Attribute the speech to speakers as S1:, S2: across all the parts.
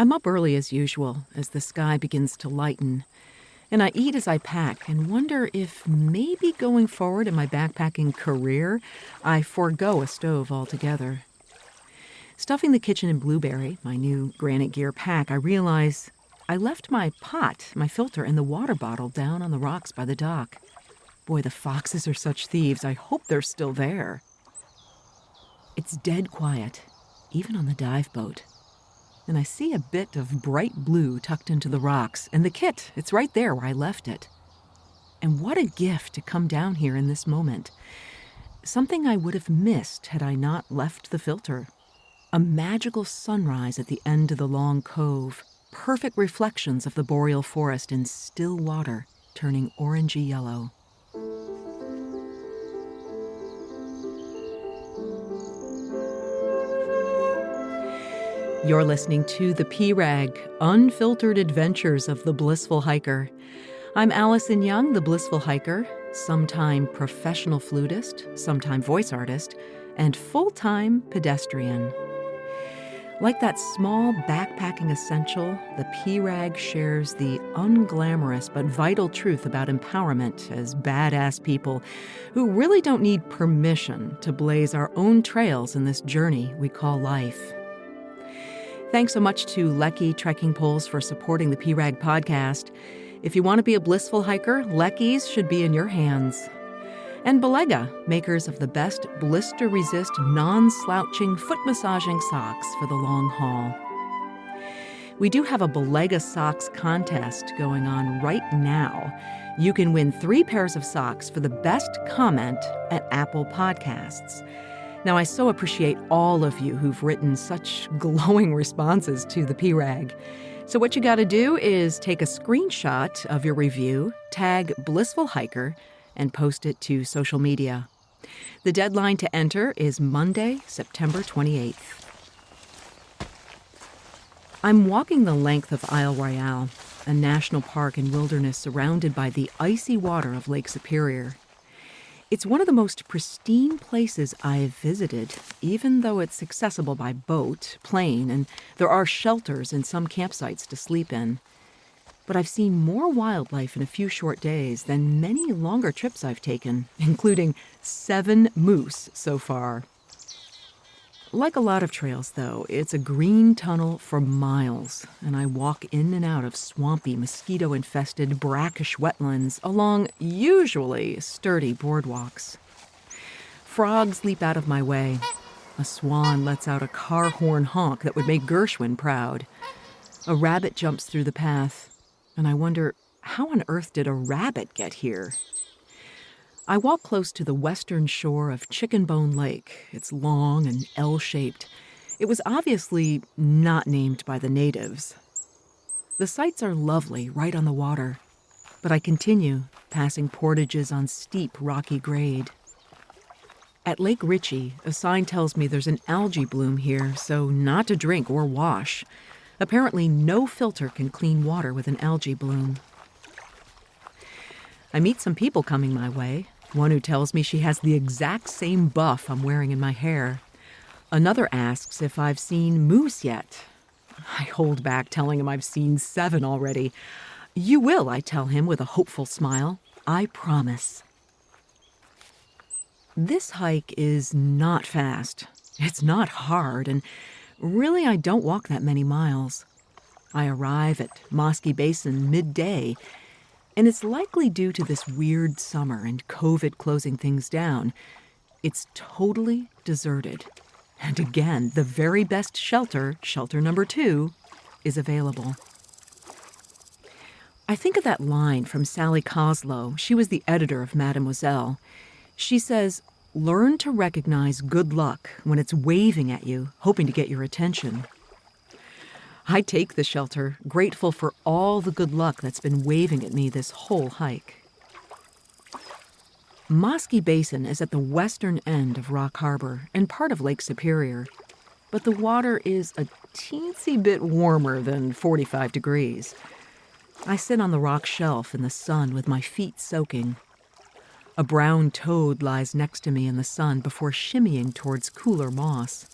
S1: I'm up early as usual as the sky begins to lighten, and I eat as I pack and wonder if maybe going forward in my backpacking career, I forego a stove altogether. Stuffing the kitchen in blueberry, my new Granite Gear pack, I realize I left my pot, my filter, and the water bottle down on the rocks by the dock. Boy, the foxes are such thieves. I hope they're still there. It's dead quiet, even on the dive boat. And I see a bit of bright blue tucked into the rocks, and the kit, it's right there where I left it. And what a gift to come down here in this moment. Something I would have missed had I not left the filter. A magical sunrise at the end of the long cove, perfect reflections of the boreal forest in still water, turning orangey yellow. You're listening to The P-Rag, Unfiltered Adventures of the Blissful Hiker. I'm Allison Young, the Blissful Hiker, sometime professional flutist, sometime voice artist, and full-time pedestrian. Like that small backpacking essential, the P-Rag shares the unglamorous but vital truth about empowerment as badass people who really don't need permission to blaze our own trails in this journey we call life. Thanks so much to Lecky Trekking Poles for supporting the P-Rag podcast. If you want to be a blissful hiker, Lecky's should be in your hands. And Belega, makers of the best blister-resist, non-slouching, foot-massaging socks for the long haul. We do have a Belega socks contest going on right now. You can win 3 pairs of socks for the best comment at Apple Podcasts. Now, I so appreciate all of you who've written such glowing responses to the P-Rag. So what you got to do is take a screenshot of your review, tag Blissful Hiker, and post it to social media. The deadline to enter is Monday, September 28th. I'm walking the length of Isle Royale, a national park and wilderness surrounded by the icy water of Lake Superior. It's one of the most pristine places I've visited, even though it's accessible by boat, plane, and there are shelters and some campsites to sleep in. But I've seen more wildlife in a few short days than many longer trips I've taken, including 7 moose so far. Like a lot of trails, though, it's a green tunnel for miles, and I walk in and out of swampy, mosquito-infested, brackish wetlands along usually sturdy boardwalks. Frogs leap out of my way. A swan lets out a car horn honk that would make Gershwin proud. A rabbit jumps through the path, and I wonder, how on earth did a rabbit get here? I walk close to the western shore of Chicken Bone Lake. It's long and L-shaped. It was obviously not named by the natives. The sights are lovely right on the water, but I continue, passing portages on steep, rocky grade. At Lake Ritchie, a sign tells me there's an algae bloom here, so not to drink or wash. Apparently, no filter can clean water with an algae bloom. I meet some people coming my way. One who tells me she has the exact same buff I'm wearing in my hair. Another asks if I've seen moose yet. I hold back, telling him I've seen 7 already. You will, I tell him with a hopeful smile. I promise. This hike is not fast. It's not hard, and really I don't walk that many miles. I arrive at Moskey Basin midday, and it's likely due to this weird summer and COVID closing things down. It's totally deserted. And again, the very best shelter, shelter number 2, is available. I think of that line from Sally Coslow. She was the editor of Mademoiselle. She says, "Learn to recognize good luck when it's waving at you, hoping to get your attention." I take the shelter, grateful for all the good luck that's been waving at me this whole hike. Moskey Basin is at the western end of Rock Harbor and part of Lake Superior, but the water is a teensy bit warmer than 45 degrees. I sit on the rock shelf in the sun with my feet soaking. A brown toad lies next to me in the sun before shimmying towards cooler moss.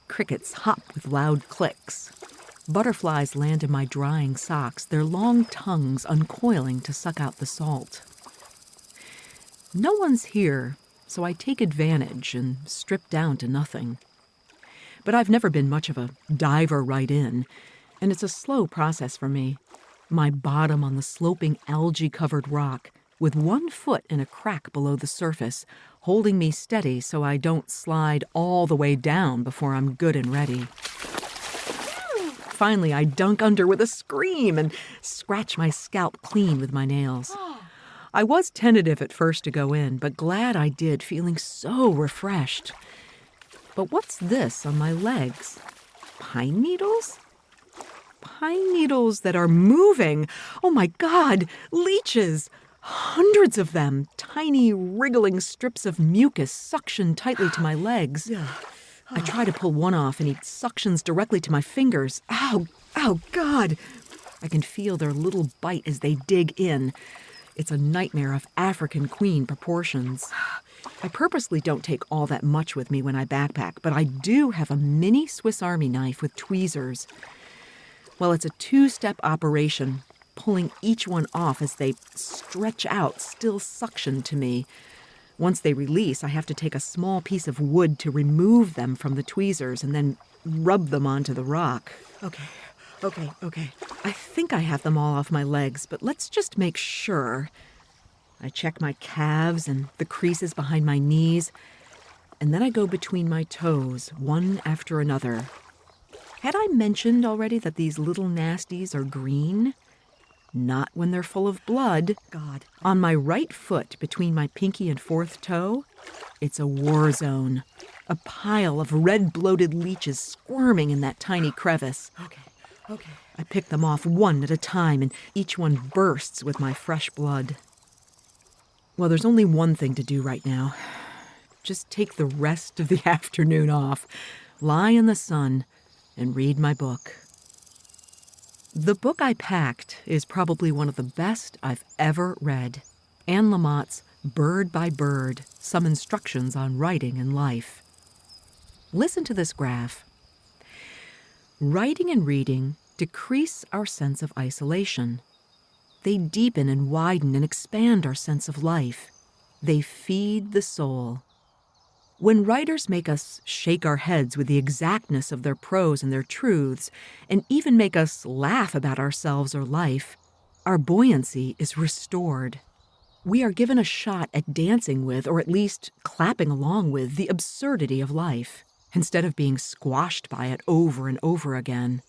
S1: Crickets hop with loud clicks. Butterflies land in my drying socks, their long tongues uncoiling to suck out the salt. No one's here, so I take advantage and strip down to nothing. But I've never been much of a diver right in, and it's a slow process for me. My bottom on the sloping algae-covered rock, with one foot in a crack below the surface, holding me steady so I don't slide all the way down before I'm good and ready. Finally, I dunk under with a scream and scratch my scalp clean with my nails. I was tentative at first to go in, but glad I did, feeling so refreshed. But what's this on my legs? Pine needles? Pine needles that are moving. Oh my God, leeches! Hundreds of them, tiny wriggling strips of mucus suction tightly to my legs. I try to pull one off and he suctions directly to my fingers. Ow, ow, God! I can feel their little bite as they dig in. It's a nightmare of African queen proportions. I purposely don't take all that much with me when I backpack, but I do have a mini Swiss Army knife with tweezers. Well, it's a two-step operation, pulling each one off as they stretch out, still suction to me. Once they release, I have to take a small piece of wood to remove them from the tweezers and then rub them onto the rock. Okay. I think I have them all off my legs, but let's just make sure. I check my calves and the creases behind my knees, and then I go between my toes, one after another. Had I mentioned already that these little nasties are green? Not when they're full of blood. God. On my right foot, between my pinky and fourth toe, it's a war zone. A pile of red bloated leeches squirming in that tiny crevice. Okay. I pick them off one at a time, and each one bursts with my fresh blood. Well, there's only one thing to do right now. Just take the rest of the afternoon off, lie in the sun, and read my book. The book I packed is probably one of the best I've ever read. Anne Lamott's Bird by Bird, Some Instructions on Writing and Life. Listen to this graph. Writing and reading decrease our sense of isolation. They deepen and widen and expand our sense of life. They feed the soul. When writers make us shake our heads with the exactness of their prose and their truths, and even make us laugh about ourselves or life, our buoyancy is restored. We are given a shot at dancing with, or at least clapping along with, the absurdity of life, instead of being squashed by it over and over again.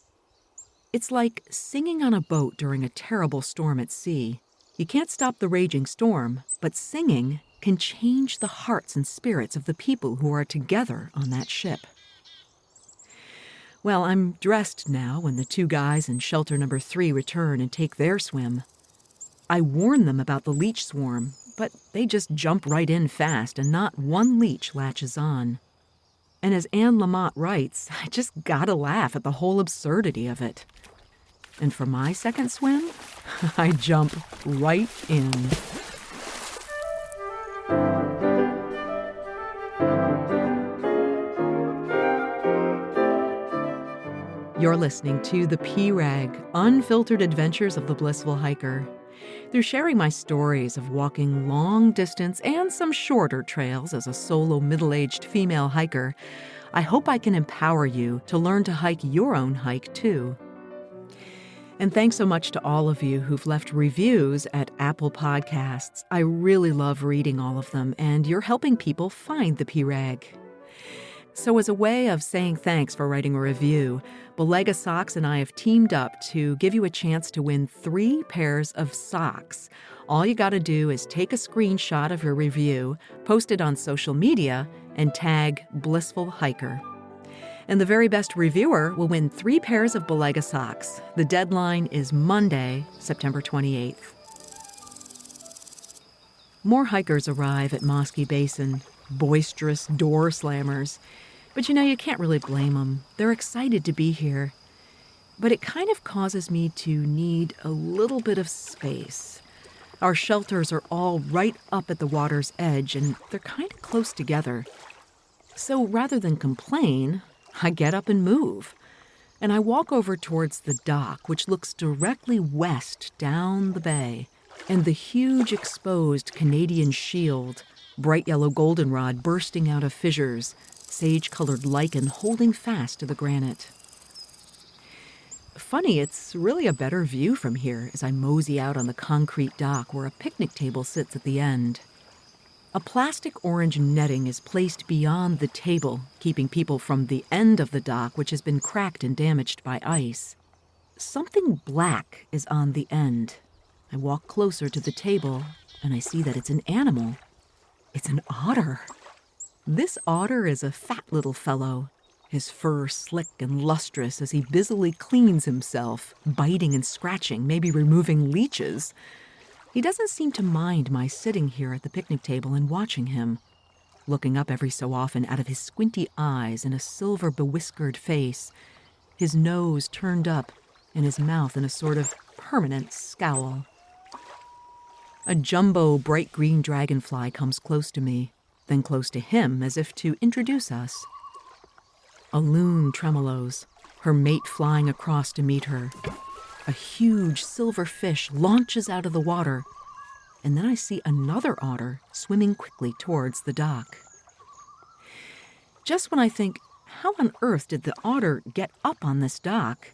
S1: It's like singing on a boat during a terrible storm at sea. You can't stop the raging storm, but singing can change the hearts and spirits of the people who are together on that ship. Well, I'm dressed now when the two guys in shelter number 3 return and take their swim. I warn them about the leech swarm, but they just jump right in fast and not one leech latches on. And as Anne Lamott writes, I just gotta laugh at the whole absurdity of it. And for my second swim, I jump right in. You're listening to The P-Rag, Unfiltered Adventures of the Blissful Hiker. Through sharing my stories of walking long distance and some shorter trails as a solo middle-aged female hiker, I hope I can empower you to learn to hike your own hike too. And thanks so much to all of you who've left reviews at Apple Podcasts. I really love reading all of them, and you're helping people find the P-Rag. So as a way of saying thanks for writing a review, Belega Socks and I have teamed up to give you a chance to win 3 pairs of socks. All you gotta do is take a screenshot of your review, post it on social media, and tag Blissful Hiker. And the very best reviewer will win 3 pairs of Belega socks. The deadline is Monday, September 28th. More hikers arrive at Moskey Basin, boisterous door slammers. But you can't really blame them. They're excited to be here. But it kind of causes me to need a little bit of space. Our shelters are all right up at the water's edge, and they're kind of close together. So rather than complain, I get up and move. and I walk over towards the dock, which looks directly west down the bay, and the huge exposed Canadian shield, bright yellow goldenrod bursting out of fissures, sage-colored lichen holding fast to the granite. Funny, it's really a better view from here as I mosey out on the concrete dock where a picnic table sits at the end. A plastic orange netting is placed beyond the table, keeping people from the end of the dock, which has been cracked and damaged by ice. Something black is on the end. I walk closer to the table, and I see that it's an animal. It's an otter. This otter is a fat little fellow, his fur slick and lustrous as he busily cleans himself, biting and scratching, maybe removing leeches. He doesn't seem to mind my sitting here at the picnic table and watching him, looking up every so often out of his squinty eyes and a silver bewhiskered face, his nose turned up and his mouth in a sort of permanent scowl. A jumbo bright green dragonfly comes close to me, then close to him as if to introduce us. A loon tremolos, her mate flying across to meet her. A huge silver fish launches out of the water, and then I see another otter swimming quickly towards the dock. Just when I think, how on earth did the otter get up on this dock?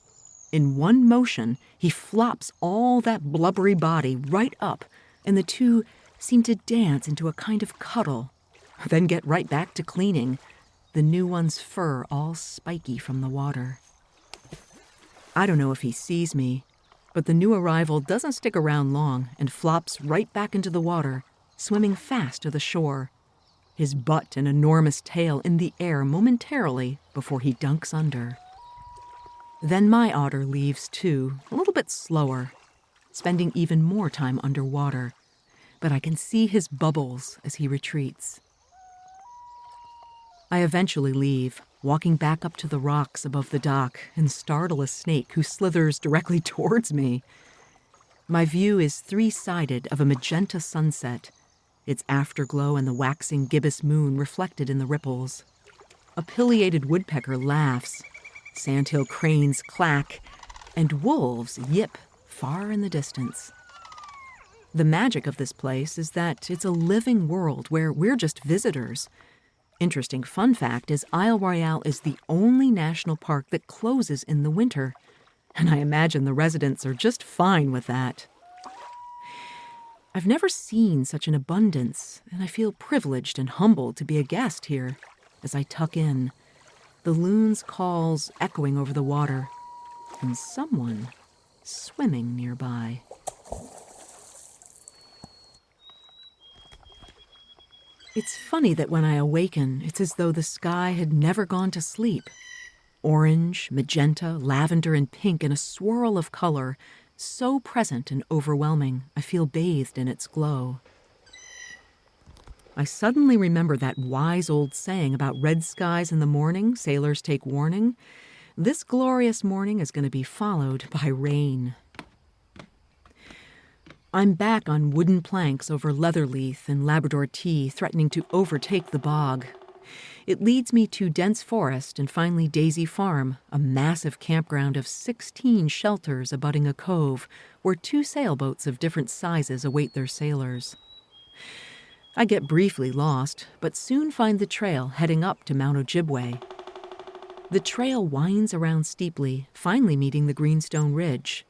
S1: In one motion, he flops all that blubbery body right up, and the two seem to dance into a kind of cuddle, then get right back to cleaning, the new one's fur all spiky from the water. I don't know if he sees me, but the new arrival doesn't stick around long and flops right back into the water, swimming fast to the shore, his butt and enormous tail in the air momentarily before he dunks under. Then my otter leaves too, a little bit slower, spending even more time underwater, but I can see his bubbles as he retreats. I eventually leave, walking back up to the rocks above the dock and startle a snake who slithers directly towards me. My view is three-sided of a magenta sunset, its afterglow and the waxing gibbous moon reflected in the ripples. A pileated woodpecker laughs, sandhill cranes clack, and wolves yip far in the distance. The magic of this place is that it's a living world where we're just visitors. Interesting fun fact is Isle Royale is the only national park that closes in the winter, and I imagine the residents are just fine with that. I've never seen such an abundance, and I feel privileged and humbled to be a guest here as I tuck in, the loons' calls echoing over the water, and someone swimming nearby. It's funny that when I awaken, it's as though the sky had never gone to sleep. Orange, magenta, lavender, and pink in a swirl of color, so present and overwhelming, I feel bathed in its glow. I suddenly remember that wise old saying about red skies in the morning, sailors take warning. This glorious morning is going to be followed by rain. I'm back on wooden planks over leatherleaf and Labrador tea, threatening to overtake the bog. It leads me to dense forest and finally Daisy Farm, a massive campground of 16 shelters abutting a cove where 2 sailboats of different sizes await their sailors. I get briefly lost, but soon find the trail heading up to Mount Ojibwe. The trail winds around steeply, finally meeting the Greenstone Ridge.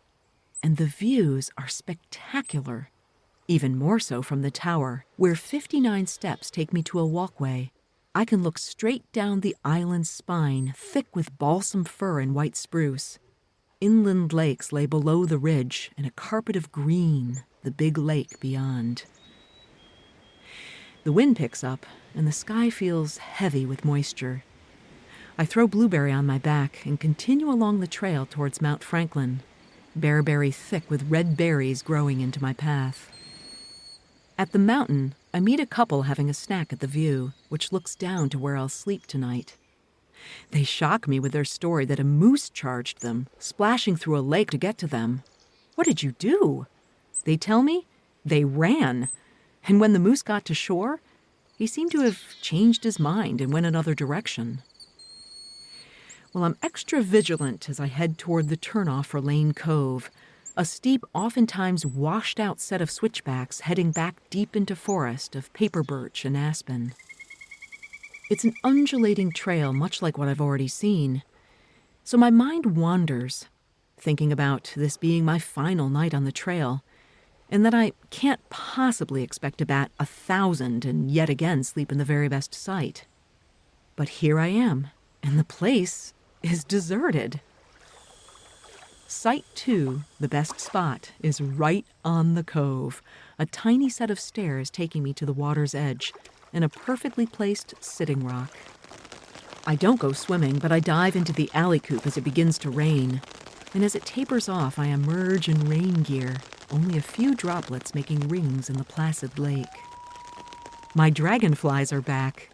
S1: And the views are spectacular, even more so from the tower, where 59 steps take me to a walkway. I can look straight down the island's spine, thick with balsam fir and white spruce. Inland lakes lay below the ridge, and a carpet of green, the big lake beyond. The wind picks up, and the sky feels heavy with moisture. I throw Blueberry on my back and continue along the trail towards Mount Franklin, bearberry thick with red berries growing into my path. At the mountain, I meet a couple having a snack at the view, which looks down to where I'll sleep tonight. They shock me with their story that a moose charged them, splashing through a lake to get to them. What did you do? They tell me they ran, and when the moose got to shore, he seemed to have changed his mind and went another direction. Well, I'm extra vigilant as I head toward the turnoff for Lane Cove, a steep, oftentimes washed-out set of switchbacks heading back deep into forest of paper birch and aspen. It's an undulating trail, much like what I've already seen. So my mind wanders, thinking about this being my final night on the trail, and that I can't possibly expect to bat 1,000 and yet again sleep in the very best sight. But here I am, and the place is deserted. Site 2, the best spot, is right on the cove, a tiny set of stairs taking me to the water's edge, and a perfectly placed sitting rock. I don't go swimming, but I dive into the alley coop as it begins to rain, and as it tapers off, I emerge in rain gear, only a few droplets making rings in the placid lake. My dragonflies are back.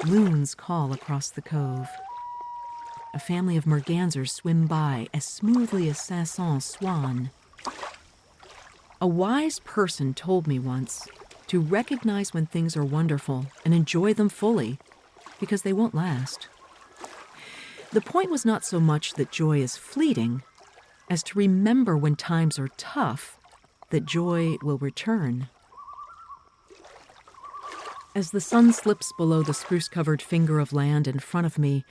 S1: Loons call across the cove. A family of mergansers swim by as smoothly as Sanson's swan. A wise person told me once to recognize when things are wonderful and enjoy them fully, because they won't last. The point was not so much that joy is fleeting, as to remember when times are tough, that joy will return. As the sun slips below the spruce-covered finger of land in front of me,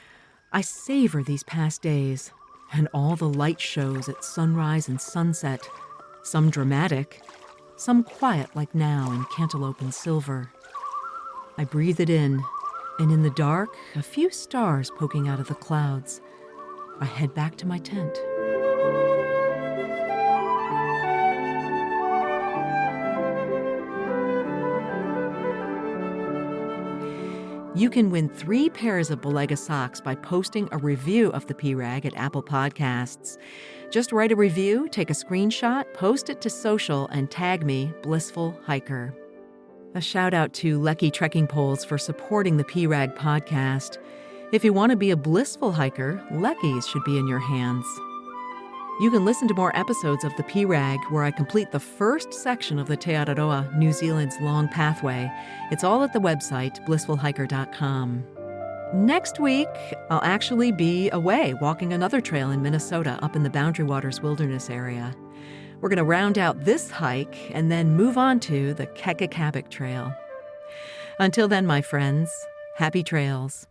S1: I savor these past days and all the light shows at sunrise and sunset, some dramatic, some quiet like now in cantaloupe and silver. I breathe it in, and in the dark, a few stars poking out of the clouds. I head back to my tent. You can win 3 pairs of Belega socks by posting a review of the P-Rag at Apple Podcasts. Just write a review, take a screenshot, post it to social, and tag me, Blissful Hiker. A shout out to Lecky Trekking Poles for supporting the P-Rag podcast. If you want to be a blissful hiker, Lecky's should be in your hands. You can listen to more episodes of the P-Rag where I complete the first section of the Te Araroa, New Zealand's long pathway. It's all at the website, blissfulhiker.com. Next week, I'll actually be away walking another trail in Minnesota up in the Boundary Waters Wilderness area. We're going to round out this hike and then move on to the Kekakabik Trail. Until then, my friends, happy trails.